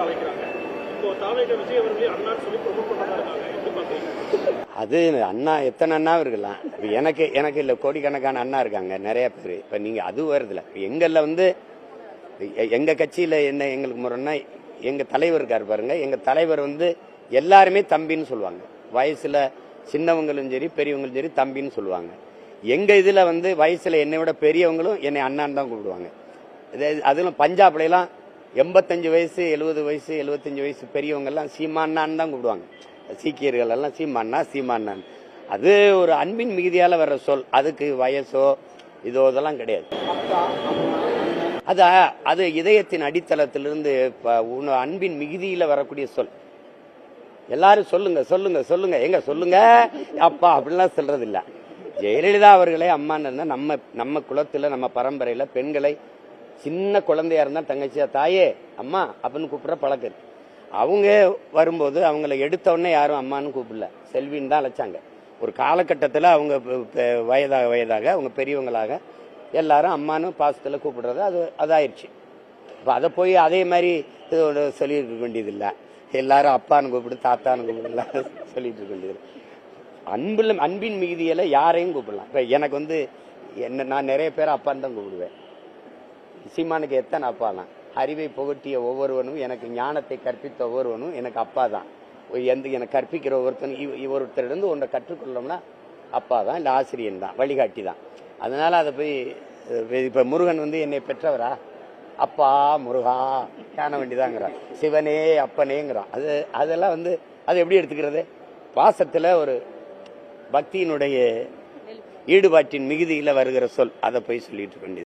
அழைக்கிறாங்க. இப்போ தாவேக விஜய் அவர்களே அண்ணான்னு சொல்லி ப்ரொமோட் பண்ணதா இருக்காங்க. எப்படி பாக்குறீங்க? அது அண்ணா எத்தனை அண்ணா இருக்கலாம். எனக்கு இல்ல கோடிக்கணக்கான அண்ணா இருக்காங்க நிறைய பேர். இப்ப நீங்க அது வருதுல எங்கல்ல வந்து எங்க கட்சியில என்ன எங்களுக்கு முறைன்னா எங்க தலைவர் இருக்காரு பாருங்க. எங்க தலைவர் வந்து எல்லாருமே தம்பின்னு சொல்லுவாங்க. வயசுல சின்னவங்களும் சரி பெரியவங்களும் சரி தம்பின்னு சொல்லுவாங்க. எங்க இதுல வந்து வயசுல என்னை விட பெரியவங்களும் என்னை அண்ணான்னு தான் கூப்பிடுவாங்க. அதுல பஞ்சாப்ல எல்லாம் 85 வயசு 70 வயசு 75 வயசு பெரியவங்க எல்லாம் சீமானான்னு தான் கூப்பிடுவாங்க. சீக்கியர்கள் எல்லாம் சீமானான். அது ஒரு அன்பின் மிகுதியால வர்ற சொல். அதுக்கு வயசோ இதெல்லாம் கிடையாது. அது இதயத்தின் அடித்தளத்திலிருந்து அன்பின் மிகுதியில வரக்கூடிய சொல். எல்லாரும் சொல்லுங்க எங்க சொல்லுங்க அப்பா அப்படிலாம் சொல்றது இல்ல. ஜெயலலிதா அவர்களே அம்மான்னு இருந்தா நம்ம குலத்துல நம்ம பரம்பரையில பெண்களை சின்ன குழந்தையா இருந்தா தங்கச்சியா தாயே அம்மா அப்படின்னு கூப்பிடுற பழக்கம். அவங்க வரும்போது அவங்கள எடுத்த உடனே யாரும் அம்மான்னு கூப்பிடல, செல்வின்னு தான் அழைச்சாங்க. ஒரு காலகட்டத்தில் அவங்க வயதாக அவங்க பெரியவங்களாக எல்லாரும் அம்மானு பாசத்துல கூப்பிடுறது அதாயிருச்சு. இப்போ அதை போய் அதே மாதிரி சொல்லிட்டு இருக்க வேண்டியதில்லை. எல்லாரும் அப்பான்னு கூப்பிடு தாத்தான்னு கூப்பிடல சொல்லிட்டு இருக்க வேண்டியது. அன்பின் மிகுதியில யாரையும் கூப்பிடலாம். இப்ப எனக்கு வந்து நான் நிறைய பேர் அப்பான்னு தான் கூப்பிடுவேன். சீமானுக்கு எத்தனை அப்பாலாம். அறிவை புகட்டிய ஒவ்வொருவனும், எனக்கு ஞானத்தை கற்பித்த ஒவ்வொருவனும் எனக்கு அப்பா தான். எனக்கு கற்பிக்கிற ஒருத்தரிடம் ஒன்றை கற்றுக்கொள்ளோம்னா அப்பா தான், இல்லை ஆசிரியன் தான், வழிகாட்டி தான். அதனால அதை போய் இப்ப முருகன் வந்து என்னை பெற்றவரா, அப்பா முருகா காண வேண்டிதாங்கிறான். சிவனே அப்பனேங்கிறான். அதெல்லாம் வந்து அது எப்படி எடுத்துக்கிறது? பாசத்துல ஒரு பக்தியினுடைய ஈடுபாட்டின் மிகுதியில வருகிற சொல். அதை போய் சொல்லிட்டு வேண்டியது.